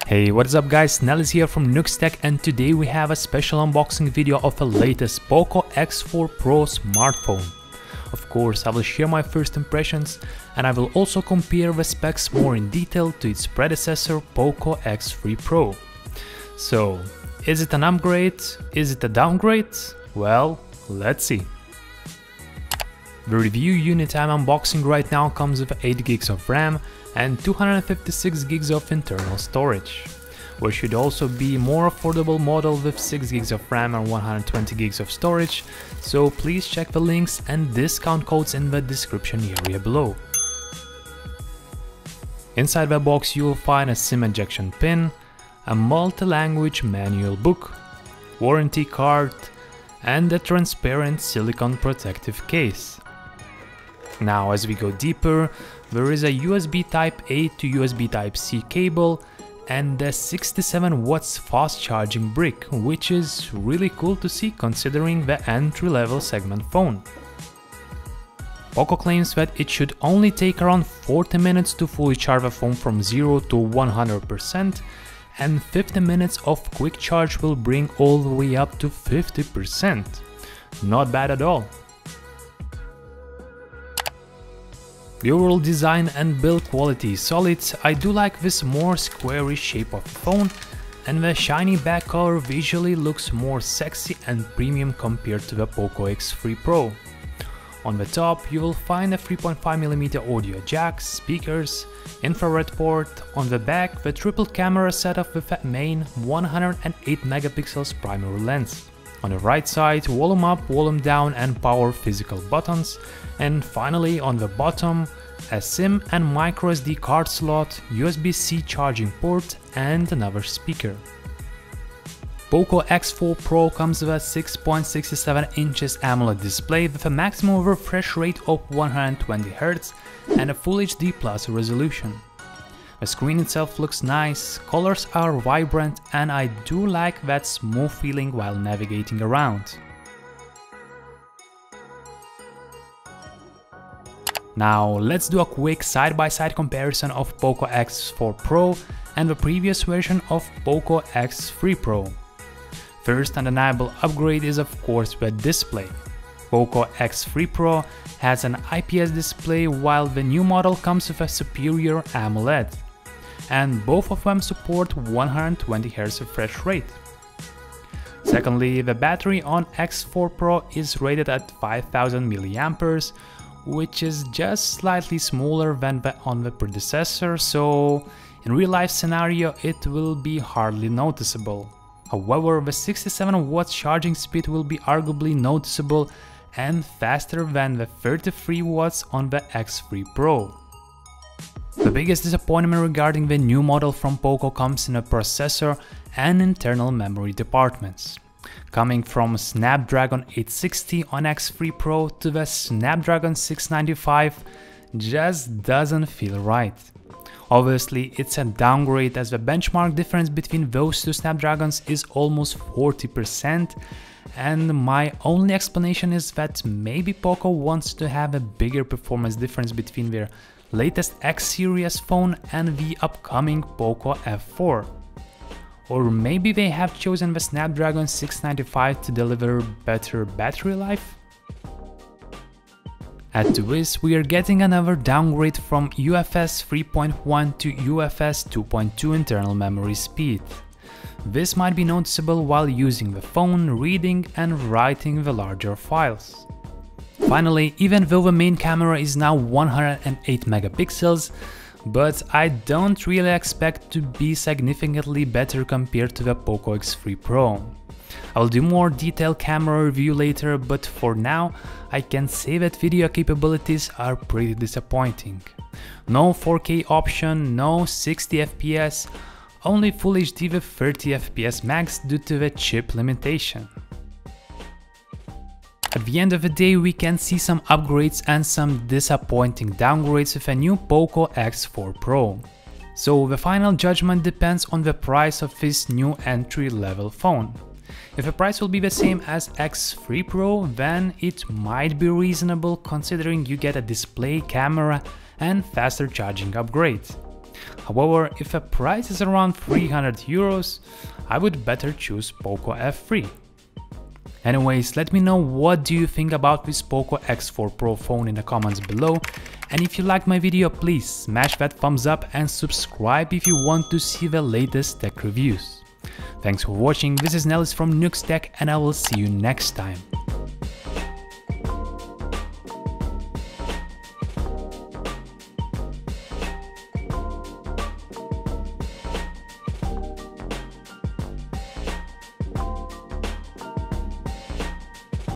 Hey, what is up guys, Nell is here from niuxtech, and today we have a special unboxing video of the latest POCO X4 Pro smartphone. Of course, I will share my first impressions and I will also compare the specs more in detail to its predecessor POCO X3 Pro. So, is it an upgrade? Is it a downgrade? Well, let's see. The review unit I'm unboxing right now comes with 8 gigs of RAM and 256 gigs of internal storage. There should also be a more affordable model with 6 gigs of RAM and 120 gigs of storage, so please check the links and discount codes in the description area below. Inside the box you will find a SIM ejection pin, a multi-language manual book, warranty card, and a transparent silicone protective case. Now, as we go deeper, there is a USB Type-A to USB Type-C cable and a 67 watts fast charging brick, which is really cool to see considering the entry-level segment phone. POCO claims that it should only take around 40 minutes to fully charge the phone from 0 to 100%, and 50 minutes of quick charge will bring all the way up to 50%. Not bad at all. The overall design and build quality is solid. I do like this more squarish shape of the phone, and the shiny back color visually looks more sexy and premium compared to the POCO X3 Pro. On the top you will find a 3.5mm audio jack, speakers, infrared port. On the back the triple camera setup with a main 108MP primary lens. On the right side, volume up, volume down and power physical buttons, and finally on the bottom, a SIM and microSD card slot, USB-C charging port and another speaker. POCO X4 Pro comes with a 6.67 inches AMOLED display with a maximum refresh rate of 120Hz and a Full HD Plus resolution. The screen itself looks nice, colors are vibrant, and I do like that smooth feeling while navigating around. Now let's do a quick side-by-side comparison of POCO X4 Pro and the previous version of POCO X3 Pro. First undeniable upgrade is of course the display. POCO X3 Pro has an IPS display while the new model comes with a superior AMOLED, and both of them support 120Hz refresh rate. Secondly, the battery on X4 Pro is rated at 5000 mAh, which is just slightly smaller than on the predecessor, so in real life scenario it will be hardly noticeable. However, the 67 watts charging speed will be arguably noticeable and faster than the 33 watts on the X3 Pro. The biggest disappointment regarding the new model from POCO comes in the processor and internal memory departments. Coming from Snapdragon 860 on X3 Pro to the Snapdragon 695 just doesn't feel right. Obviously, it's a downgrade as the benchmark difference between those two Snapdragons is almost 40%, and my only explanation is that maybe POCO wants to have a bigger performance difference between their latest X series phone and the upcoming POCO F4. Or maybe they have chosen the Snapdragon 695 to deliver better battery life? Add to this, we are getting another downgrade from UFS 3.1 to UFS 2.2 internal memory speed. This might be noticeable while using the phone, reading and writing the larger files. Finally, even though the main camera is now 108MP, but I don't really expect to be significantly better compared to the POCO X3 Pro. I'll do more detailed camera review later, but for now I can say that video capabilities are pretty disappointing. No 4K option, no 60fps, only Full HD with 30fps max due to the chip limitation. At the end of the day, we can see some upgrades and some disappointing downgrades with a new POCO X4 Pro. So the final judgment depends on the price of this new entry-level phone. If the price will be the same as X3 Pro, then it might be reasonable considering you get a display, camera and faster charging upgrade. However, if a price is around 300 euros, I would better choose POCO F3. Anyways, let me know what do you think about this POCO X4 Pro phone in the comments below, and if you liked my video, please smash that thumbs up and subscribe if you want to see the latest tech reviews. Thanks for watching, this is Nellis from Nux Tech, and I will see you next time.